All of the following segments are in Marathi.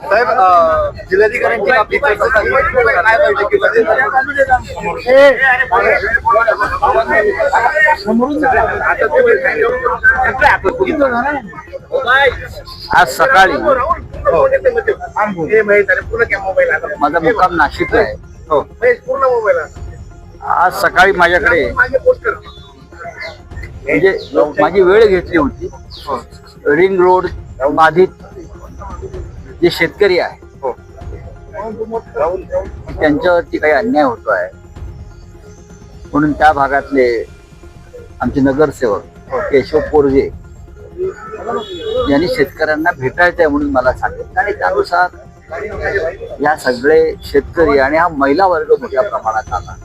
साहेब जिल्हाधिकाऱ्यांची आपली चर्चा झाली काय बैठकीमध्ये आज सकाळी माझा मुक्काम नाशिकला आहे. आज सकाळी माझ्याकडे म्हणजे माझी वेळ घेतली होती. रिंग रोड बाधित जे शेतकरी आहे त्यांच्यावरती काही अन्याय होतो आहे म्हणून त्या भागातले आमचे नगरसेवक केशव पोरजे यांनी शेतकऱ्यांना भेटायचं आहे म्हणून मला सांगितलं आणि त्यानुसार या सगळे शेतकरी आणि हा महिला वर्ग मोठ्या प्रमाणात आला.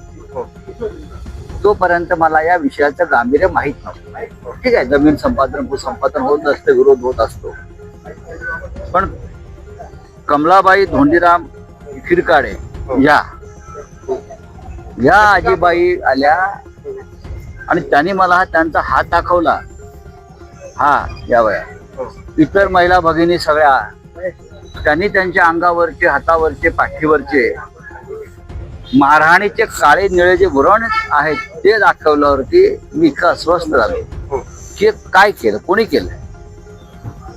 तोपर्यंत मला या विषयाचं गांभीर्य माहीत नव्हतं. ठीक आहे, जमीन संपादन भूसंपादन होत असते, विरोध होत असतो, पण कमलाबाई धोंडीराम खिरकाडे या आजीबाई आल्या आणि त्यांनी मला त्यांचा हात दाखवला. हा या वया इतर महिला भगिनी सगळ्या त्यांनी त्यांच्या अंगावरचे हातावरचे पाठीवरचे मारहाणीचे काळे निळे जे व्रण आहेत ते दाखवल्यावरती मी इतका अस्वस्थ झालो की काय केलं, कोणी केलं.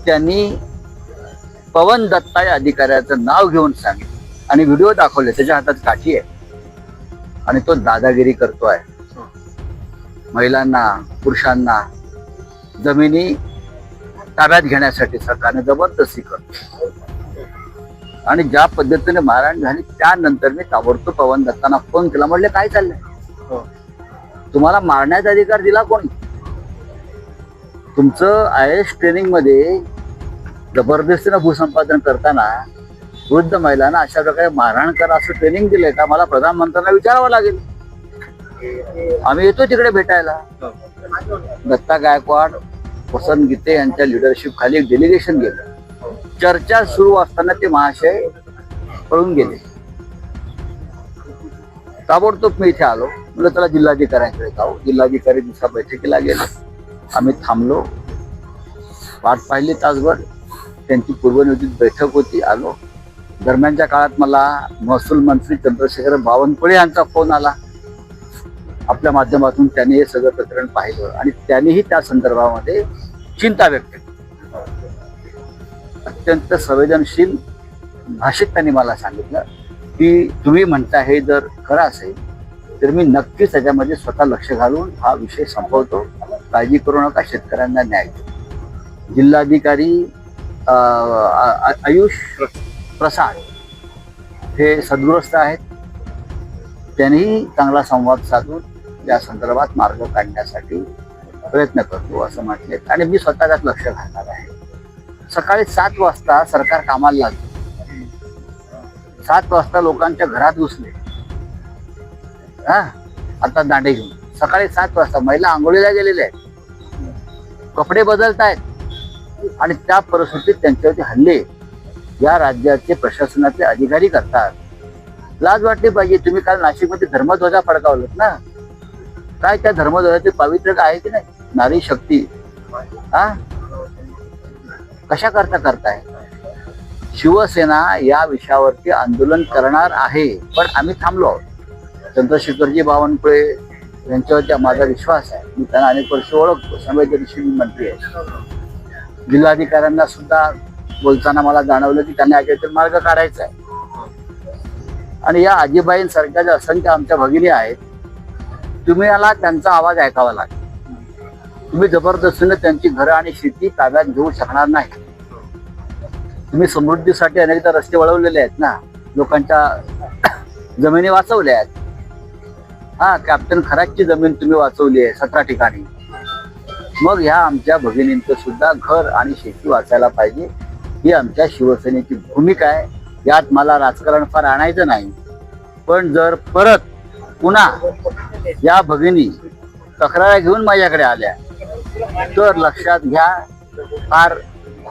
त्यांनी पवन दत्ता या अधिकाऱ्याचं नाव घेऊन सांगितलं आणि व्हिडिओ दाखवले. त्याच्या हातात काठी आहे आणि तो दादागिरी करतोय. महिलांना पुरुषांना जमिनी ताब्यात घेण्यासाठी सरकारने जबरदस्ती करतो आणि ज्या पद्धतीने मारहाण झाली त्यानंतर मी ताबडतोब पवन दत्तांना फोन केला. म्हटले काय चाललंय, तुम्हाला मारण्याचा अधिकार दिला कोणी? तुमचं IAS ट्रेनिंग मध्ये जबरदस्तीनं भूसंपादन करताना वृद्ध महिलांना अशा प्रकारे मारहाण करा असं ट्रेनिंग दिलंय का? मला प्रधानमंत्र्यांना विचारावं लागेल. आम्ही येतो तिकडे भेटायला. दत्ता गायकवाड वसंत गीते यांच्या लिडरशिप खाली एक डेलिगेशन गेलं. चर्चा सुरू असताना ते महाशय पळून गेले. ताबडतोब मी इथे आलो. म्हणलं त्याला जिल्हाधिकाऱ्यांकडे जाऊ. जिल्हाधिकारी दुसऱ्या बैठकीला गेले. आम्ही थांबलो, वाट पाहिली तासभर. त्यांची पूर्वनियोजित बैठक होती. आलो. दरम्यानच्या काळात मला महसूल मंत्री चंद्रशेखर बावनकुळे यांचा फोन आला. आपल्या माध्यमातून त्यांनी हे सगळं प्रकरण पाहिलं आणि त्यांनीही त्या संदर्भामध्ये चिंता व्यक्त केली. अत्यंत संवेदनशील भाषेत त्यांनी मला सांगितलं की तुम्ही म्हणता हे जर खरं असेल तर मी नक्कीच त्याच्यामध्ये स्वतः लक्ष घालून हा विषय संपवतो. काळजी करू नका, शेतकऱ्यांना न्याय देऊ. जिल्हाधिकारी आयुष प्रसाद हे सद्ग्रस्त आहेत. त्यांनीही चांगला संवाद साधून या संदर्भात मार्ग काढण्यासाठी प्रयत्न करतो असं म्हटले आणि मी स्वतः त्यात लक्ष घालणार आहे. सकाळी 7 वाजता सरकार कामाला लागलं. 7 वाजता लोकांच्या घरात घुसले. आता दांडे घेऊन सकाळी 7 वाजता महिला आंघोळीला गेलेल्या आहेत, कपडे बदलतायत आणि त्या परिस्थितीत त्यांच्यावरती हल्ले या राज्याचे प्रशासनाचे अधिकारी करतात. लाज वाटली पाहिजे. तुम्ही काल नाशिकमध्ये धर्मध्वजा फडकावलं ना, काय त्या धर्मध्वजाचे पावित्र्य आहे की नाही? नारी शक्ती कशा करताय? शिवसेना या विषयावरती आंदोलन करणार आहे, पण आम्ही थांबलो आहोत. चंद्रशेखरजी बावनकुळे यांच्यावरती माझा विश्वास आहे. मी त्यांना अनेक वर्ष ओळखतो. संवेदनशील मंत्री आहे. जिल्हाधिकाऱ्यांना सुद्धा बोलताना मला जाणवलं की त्यांना याच्यातून मार्ग काढायचा आहे. आणि या आजीबाईंसारख्या ज्या असंख्य आमच्या भगिनी आहेत, तुम्हाला त्यांचा आवाज ऐकावा लागेल. तुम्ही जबरदस्तीने त्यांची घरं आणि शेती ताब्यात घेऊ शकणार नाही. तुम्ही समृद्धीसाठी अनेकदा रस्ते वळवलेले आहेत ना, लोकांच्या जमिनी वाचवल्या आहेत. कॅप्टन खरातची जमीन तुम्ही वाचवली आहे 17 ठिकाणी. मग ह्या आमच्या भगिनींचं सुद्धा घर आणि शेती वाचायला पाहिजे, ही आमच्या शिवसेनेची भूमिका आहे. यात मला राजकारण फार आणायचं नाही, पण जर परत पुन्हा या भगिनी तक्रार घेऊन माझ्याकडे आल्या तर लक्षात घ्या, फार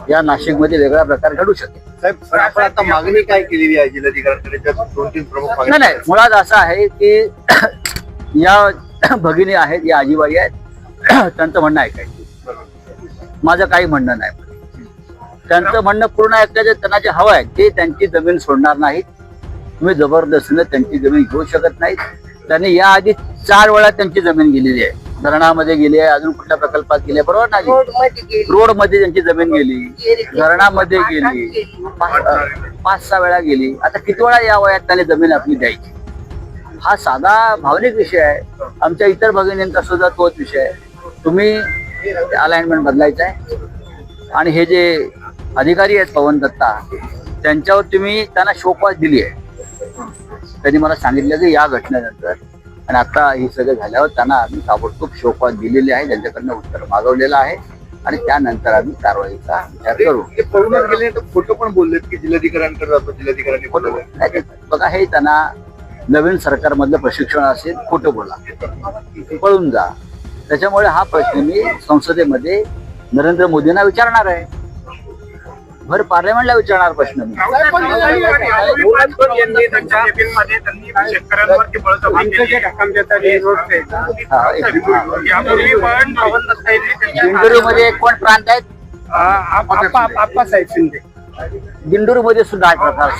या नाशिकमध्ये वेगळा प्रकार घडू शकेल. साहेब आपण आता मागणी काय केलेली आहे जिल्हाधिकाऱ्यांकडे? 2-3 प्रमुख नाही, मुळात असं आहे की या भगिनी आहेत, या आजीबाई आहेत, त्यांचं म्हणणं ऐकायचं. माझं काही म्हणणं नाही. त्यांचं म्हणणं पूर्ण ऐकायचं, त्यांना जे हवं आहे ते त्यांची जमीन सोडणार नाहीत. तुम्ही जबरदस्तीनं त्यांची जमीन घेऊ शकत नाहीत. त्यांनी याआधी 4 वेळा त्यांची जमीन गेलेली आहे. धरणामध्ये गेली आहे, अजून कुठल्या प्रकल्पात गेली आहे, बरोबर नाही? रोडमध्ये त्यांची जमीन गेली, धरणामध्ये गेली, 5-6 वेळा गेली. आता किती वेळा या वयात त्याने जमीन आपली द्यायची? हा साधा भावनिक विषय आहे. आमच्या इतर भगिनींचा सुद्धा तोच विषय आहे. तुम्ही अलाइनमेंट बदलायचं आहे आणि हे जे अधिकारी आहेत पवन दत्ता, त्यांच्यावर तुम्ही त्यांना शोकवास दिली आहे. त्यांनी मला सांगितलं की या घटनेनंतर आणि आता ही सगळं झाल्यावर त्यांना आम्ही ताबडतोब शोकवास दिलेले आहे, त्यांच्याकडनं उत्तर मागवलेलं आहे आणि त्यानंतर आम्ही कारवाईचा विचार करू. ते पळूनच गेले तर खोटं पण बोललेत की जिल्हाधिकाऱ्यांकडे जातो, जिल्हाधिकाऱ्यांनी बोलवलं. नाही, बघा हे त्यांना नवीन सरकारमधलं प्रशिक्षण असेल, खोटं बोला, पळून जा. त्याच्यामुळे हा प्रश्न मी संसदेमध्ये नरेंद्र मोदींना विचारणार आहे, भर पार्लमेंटला विचारणार प्रश्न मी. दिंडोरीमध्ये कोण प्रांत आहेत? आप्पासाहेब शिंदे. दिंडोरीमध्ये सुद्धा हा प्रकार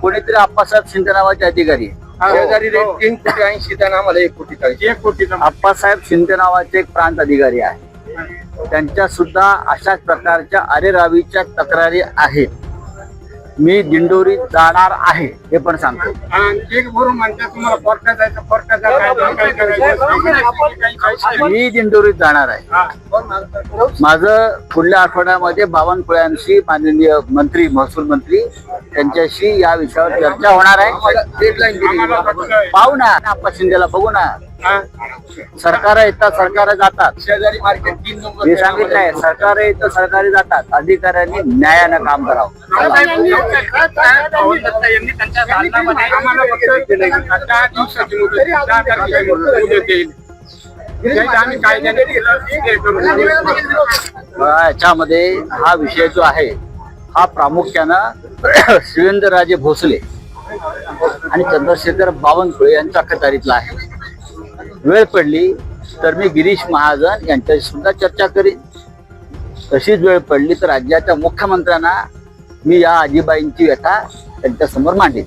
कोणीतरी आप्पासाहेब शिंदे नावाचे अधिकारी, शेजारी 3 कोटी 80 त्यांना आम्हाला 1 कोटी 40. आप्पासाहेब शिंदे नावाचे एक प्रांत अधिकारी आहे. त्यांच्या सुद्धा अशाच प्रकारच्या अरेरावीच्या तक्रारी आहेत. मी दिंडोरीत जाणार आहे हे पण सांगतो. मी दिंडोरीत जाणार आहे. माझं पुढल्या आठवड्यामध्ये बावनकुळ्यांशी माननीय मंत्री, महसूल मंत्री त्यांच्याशी या विषयावर चर्चा होणार आहे. डेडलाईन दिली, पाहू ना. आप्पा शिंदेला बघू ना. सरकार येतात, सरकार जातात. शेजारी मार्केट 3 नंबर हे सांगितलंय, सरकार येतं, सरकारी जातात. अधिकाऱ्यांनी न्यायानं काम करावं. यांनी त्यांच्या दालनामध्ये आम्हाला फक्त 10 दिवसाची मुदत, 10 तारखेची मुदत देईल. आम्ही कायद्याने याच्यामध्ये हा विषय जो आहे हा प्रामुख्यानं शिवेंद्रराजे भोसले आणि चंद्रशेखर बावनकुळे यांच्या अखत्यारीतला आहे. वेळ पडली तर मी गिरीश महाजन यांच्याशी सुद्धा चर्चा करीन. तशीच वेळ पडली तर राज्याच्या मुख्यमंत्र्यांना मी या आजीबाईंची व्यथा त्यांच्या समोर मांडेन.